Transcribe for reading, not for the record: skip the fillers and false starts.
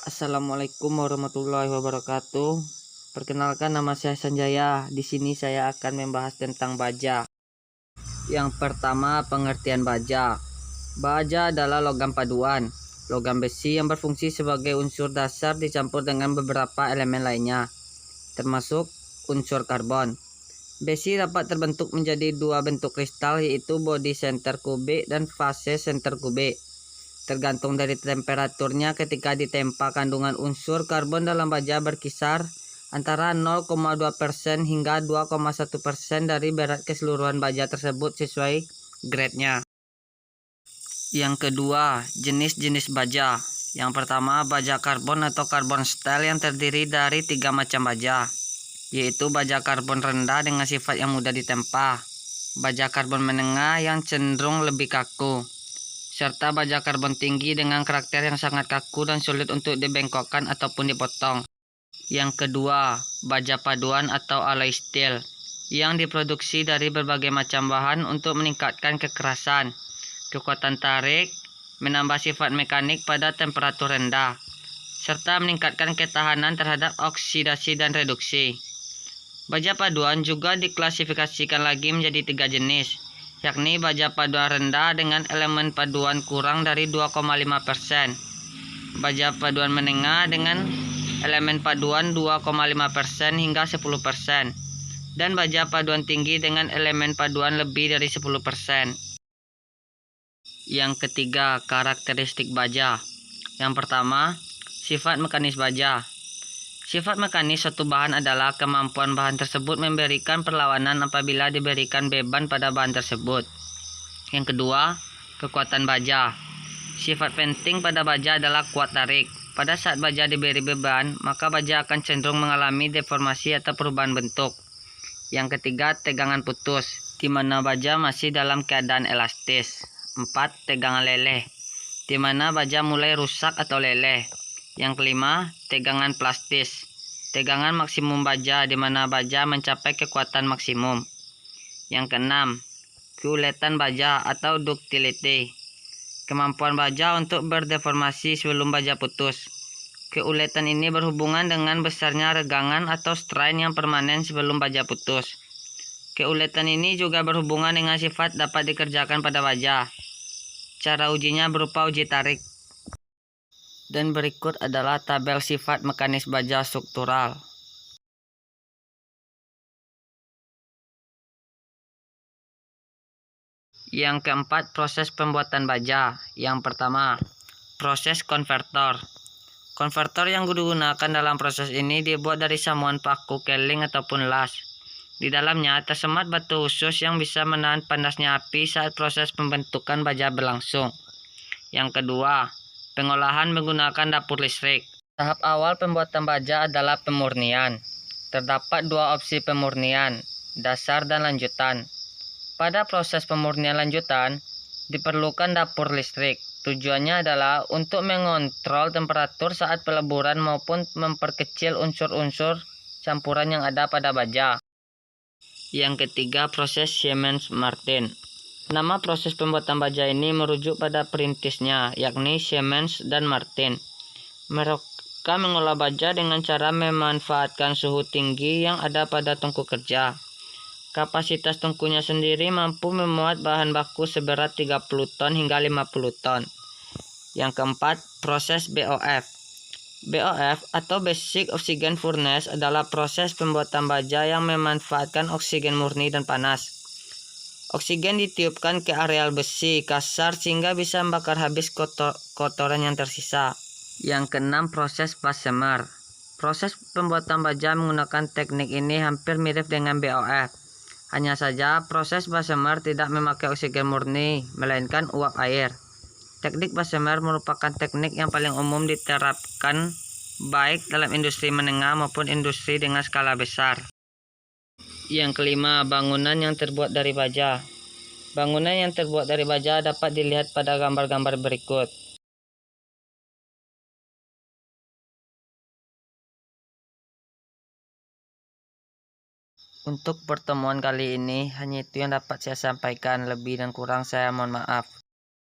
Assalamualaikum warahmatullahi wabarakatuh. Perkenalkan, nama saya Sanjaya. Di sini saya akan membahas tentang baja. Yang pertama, pengertian baja. Baja adalah logam paduan, logam besi yang berfungsi sebagai unsur dasar dicampur dengan beberapa elemen lainnya, termasuk unsur karbon. Besi dapat terbentuk menjadi dua bentuk kristal, yaitu body center kubik dan fase center kubik. Tergantung dari temperaturnya ketika ditempa, kandungan unsur karbon dalam baja berkisar antara 0,2% hingga 2,1% dari berat keseluruhan baja tersebut sesuai grade-nya. Yang kedua, jenis-jenis baja. Yang pertama, baja karbon atau carbon steel yang terdiri dari 3 macam baja, yaitu baja karbon rendah dengan sifat yang mudah ditempa, baja karbon menengah yang cenderung lebih kaku, serta baja karbon tinggi dengan karakter yang sangat kaku dan sulit untuk dibengkokkan ataupun dipotong. Yang kedua, baja paduan atau alloy steel yang diproduksi dari berbagai macam bahan untuk meningkatkan kekerasan, kekuatan tarik, menambah sifat mekanik pada temperatur rendah, serta meningkatkan ketahanan terhadap oksidasi dan reduksi. Baja paduan juga diklasifikasikan lagi menjadi 3 jenis, yakni baja paduan rendah dengan elemen paduan kurang dari 2,5%, baja paduan menengah dengan elemen paduan 2,5% hingga 10%, dan baja paduan tinggi dengan elemen paduan lebih dari 10%. Yang ketiga, karakteristik baja. Yang pertama, sifat mekanis baja. Sifat mekanis suatu bahan adalah kemampuan bahan tersebut memberikan perlawanan apabila diberikan beban pada bahan tersebut. Yang kedua, kekuatan baja. Sifat penting pada baja adalah kuat tarik. Pada saat baja diberi beban, maka baja akan cenderung mengalami deformasi atau perubahan bentuk. Yang ketiga, tegangan putus, di mana baja masih dalam keadaan elastis. 4. Tegangan leleh, di mana baja mulai rusak atau leleh. Yang kelima, tegangan plastis, tegangan maksimum baja, di mana baja mencapai kekuatan maksimum. Yang keenam, keuletan baja atau ductility, kemampuan baja untuk berdeformasi sebelum baja putus. Keuletan ini berhubungan dengan besarnya regangan atau strain yang permanen sebelum baja putus. Keuletan ini juga berhubungan dengan sifat dapat dikerjakan pada baja. Cara ujinya berupa uji tarik. Dan berikut adalah tabel sifat mekanis baja struktural. Yang keempat, proses pembuatan baja. Yang pertama, proses konvertor. Konvertor yang digunakan dalam proses ini dibuat dari samuan paku, keling, ataupun las. Di dalamnya tersemat batu khusus yang bisa menahan panasnya api saat proses pembentukan baja berlangsung. Yang kedua, pengolahan menggunakan dapur listrik. Tahap awal pembuatan baja adalah pemurnian. Terdapat 2 opsi pemurnian, dasar dan lanjutan. Pada proses pemurnian lanjutan, diperlukan dapur listrik. Tujuannya adalah untuk mengontrol temperatur saat peleburan maupun memperkecil unsur-unsur campuran yang ada pada baja. Yang ketiga, proses Siemens-Martin. Nama proses pembuatan baja ini merujuk pada perintisnya, yakni Siemens dan Martin. Mereka mengolah baja dengan cara memanfaatkan suhu tinggi yang ada pada tungku kerja. Kapasitas tungkunya sendiri mampu memuat bahan baku seberat 30 ton hingga 50 ton. Yang keempat, proses BOF. BOF atau Basic Oxygen Furnace adalah proses pembuatan baja yang memanfaatkan oksigen murni dan panas. Oksigen ditiupkan ke areal besi kasar sehingga bisa membakar habis kotoran yang tersisa. Yang keenam, proses Bessemer. Proses pembuatan baja menggunakan teknik ini hampir mirip dengan BOF. Hanya saja proses Bessemer tidak memakai oksigen murni, melainkan uap air. Teknik Bessemer merupakan teknik yang paling umum diterapkan baik dalam industri menengah maupun industri dengan skala besar. Yang kelima, bangunan yang terbuat dari baja. Bangunan yang terbuat dari baja dapat dilihat pada gambar-gambar berikut. Untuk pertemuan kali ini, hanya itu yang dapat saya sampaikan. Lebih dan kurang saya mohon maaf.